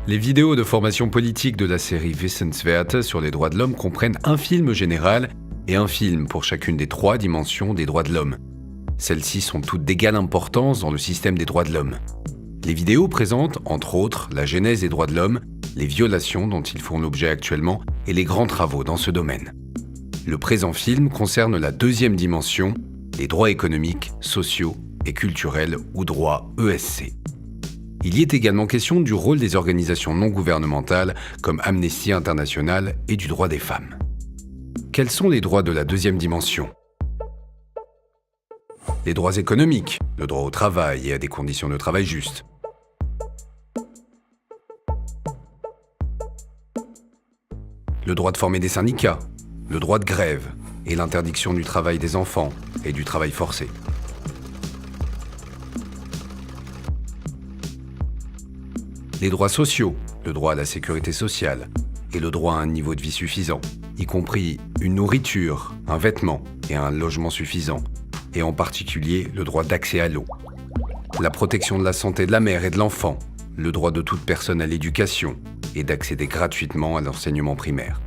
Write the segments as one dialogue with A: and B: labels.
A: Les vidéos de formation politique de la série Wissenswerte sur les droits de l'homme comprennent un film général et un film pour chacune des 3 dimensions des droits de l'homme. Celles-ci sont toutes d'égale importance dans le système des droits de l'homme. Les vidéos présentent, entre autres, la genèse des droits de l'homme, les violations dont ils font l'objet actuellement et les grands travaux dans ce domaine. Le présent film concerne la 2e dimension, les droits économiques, sociaux et culturels ou droits ESC. Il y est également question du rôle des organisations non gouvernementales comme Amnesty International et du droit des femmes. Quels sont les droits de la 2e dimension ? Les droits économiques, le droit au travail et à des conditions de travail justes. Le droit de former des syndicats, le droit de grève et l'interdiction du travail des enfants et du travail forcé. Les droits sociaux, le droit à la sécurité sociale et le droit à un niveau de vie suffisant, y compris une nourriture, un vêtement et un logement suffisant, et en particulier le droit d'accès à l'eau. La protection de la santé de la mère et de l'enfant, le droit de toute personne à l'éducation et d'accéder gratuitement à l'enseignement primaire.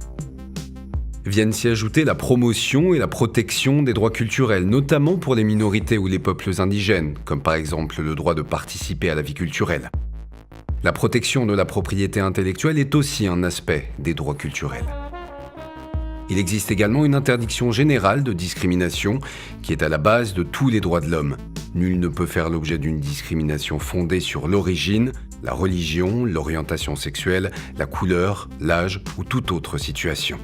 A: Viennent s'y ajouter la promotion et la protection des droits culturels, notamment pour les minorités ou les peuples indigènes, comme par exemple le droit de participer à la vie culturelle. La protection de la propriété intellectuelle est aussi un aspect des droits culturels. Il existe également une interdiction générale de discrimination qui est à la base de tous les droits de l'homme. Nul ne peut faire l'objet d'une discrimination fondée sur l'origine, la religion, l'orientation sexuelle, la couleur, l'âge ou toute autre situation.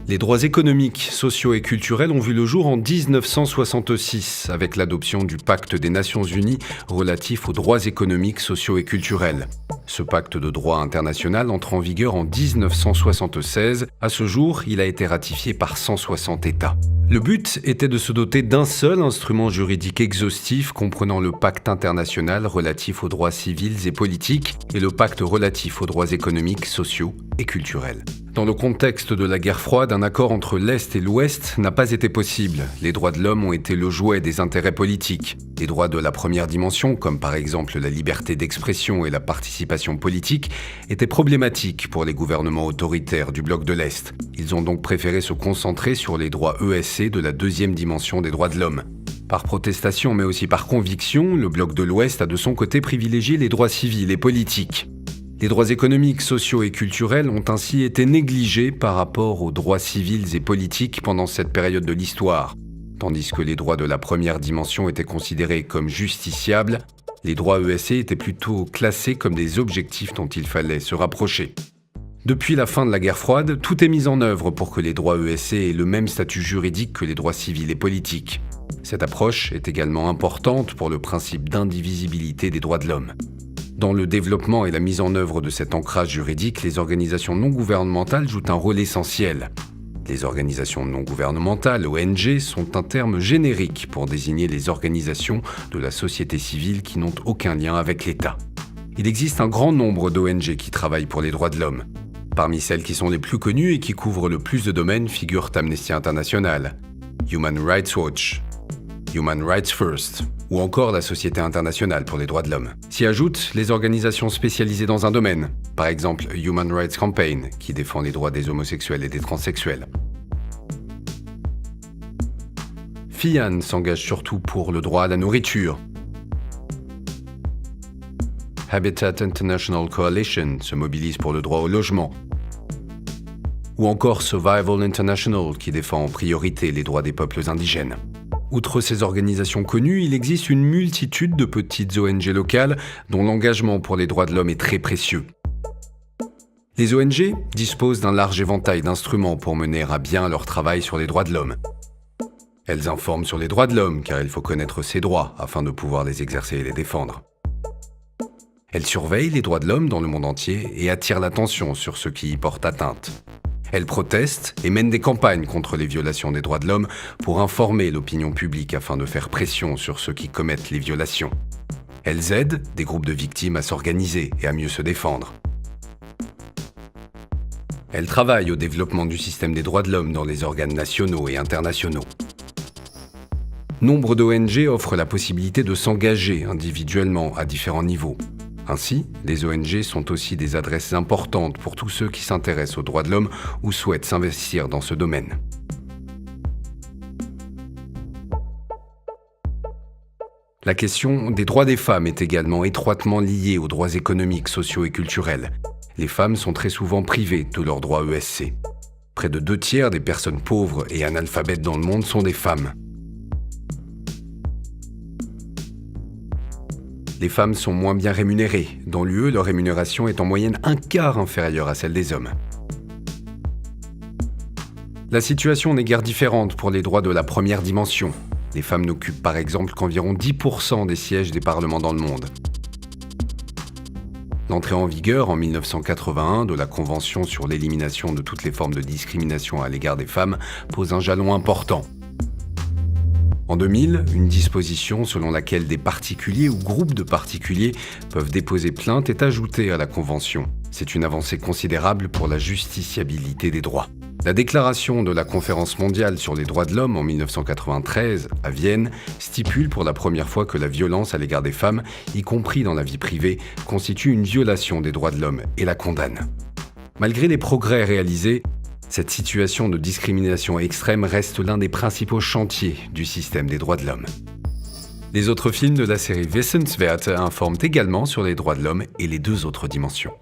A: Les droits économiques, sociaux et culturels ont vu le jour en 1966 avec l'adoption du Pacte des Nations Unies relatif aux droits économiques, sociaux et culturels. Ce pacte de droit international entre en vigueur en 1976. À ce jour, il a été ratifié par 160 États. Le but était de se doter d'un seul instrument juridique exhaustif comprenant le pacte international relatif aux droits civils et politiques et le pacte relatif aux droits économiques, sociaux et culturels. Dans le contexte de la guerre froide, un accord entre l'Est et l'Ouest n'a pas été possible. Les droits de l'homme ont été le jouet des intérêts politiques. Les droits de la première dimension, comme par exemple la liberté d'expression et la participation politique, étaient problématiques pour les gouvernements autoritaires du bloc de l'Est. Ils ont donc préféré se concentrer sur les droits ESC de la 2e dimension des droits de l'homme. Par protestation, mais aussi par conviction, le bloc de l'Ouest a de son côté privilégié les droits civils et politiques. Les droits économiques, sociaux et culturels ont ainsi été négligés par rapport aux droits civils et politiques pendant cette période de l'histoire. Tandis que les droits de la première dimension étaient considérés comme justiciables, les droits ESC étaient plutôt classés comme des objectifs dont il fallait se rapprocher. Depuis la fin de la guerre froide, tout est mis en œuvre pour que les droits ESC aient le même statut juridique que les droits civils et politiques. Cette approche est également importante pour le principe d'indivisibilité des droits de l'homme. Dans le développement et la mise en œuvre de cet ancrage juridique, les organisations non gouvernementales jouent un rôle essentiel. Les organisations non gouvernementales, ONG, sont un terme générique pour désigner les organisations de la société civile qui n'ont aucun lien avec l'État. Il existe un grand nombre d'ONG qui travaillent pour les droits de l'homme. Parmi celles qui sont les plus connues et qui couvrent le plus de domaines figurent Amnesty International, Human Rights Watch, Human Rights First, ou encore la Société internationale pour les droits de l'homme. S'y ajoutent les organisations spécialisées dans un domaine, par exemple Human Rights Campaign, qui défend les droits des homosexuels et des transsexuels. FIAN s'engage surtout pour le droit à la nourriture. Habitat International Coalition se mobilise pour le droit au logement. Ou encore Survival International, qui défend en priorité les droits des peuples indigènes. Outre ces organisations connues, il existe une multitude de petites ONG locales dont l'engagement pour les droits de l'homme est très précieux. Les ONG disposent d'un large éventail d'instruments pour mener à bien leur travail sur les droits de l'homme. Elles informent sur les droits de l'homme car il faut connaître ses droits afin de pouvoir les exercer et les défendre. Elles surveillent les droits de l'homme dans le monde entier et attirent l'attention sur ceux qui y portent atteinte. Elles protestent et mènent des campagnes contre les violations des droits de l'homme pour informer l'opinion publique afin de faire pression sur ceux qui commettent les violations. Elles aident des groupes de victimes à s'organiser et à mieux se défendre. Elles travaillent au développement du système des droits de l'homme dans les organes nationaux et internationaux. Nombre d'ONG offrent la possibilité de s'engager individuellement à différents niveaux. Ainsi, les ONG sont aussi des adresses importantes pour tous ceux qui s'intéressent aux droits de l'homme ou souhaitent s'investir dans ce domaine. La question des droits des femmes est également étroitement liée aux droits économiques, sociaux et culturels. Les femmes sont très souvent privées de leurs droits ESC. Près de 2/3 des personnes pauvres et analphabètes dans le monde sont des femmes. Les femmes sont moins bien rémunérées. Dans l'UE, leur rémunération est en moyenne 1/4 inférieure à celle des hommes. La situation n'est guère différente pour les droits de la première dimension. Les femmes n'occupent par exemple qu'environ 10% des sièges des parlements dans le monde. L'entrée en vigueur en 1981 de la Convention sur l'élimination de toutes les formes de discrimination à l'égard des femmes pose un jalon important. En 2000, une disposition selon laquelle des particuliers ou groupes de particuliers peuvent déposer plainte est ajoutée à la Convention. C'est une avancée considérable pour la justiciabilité des droits. La déclaration de la Conférence mondiale sur les droits de l'homme en 1993, à Vienne, stipule pour la première fois que la violence à l'égard des femmes, y compris dans la vie privée, constitue une violation des droits de l'homme et la condamne. Malgré les progrès réalisés, cette situation de discrimination extrême reste l'un des principaux chantiers du système des droits de l'homme. Les autres films de la série Wissenswerte informent également sur les droits de l'homme et les 2 autres dimensions.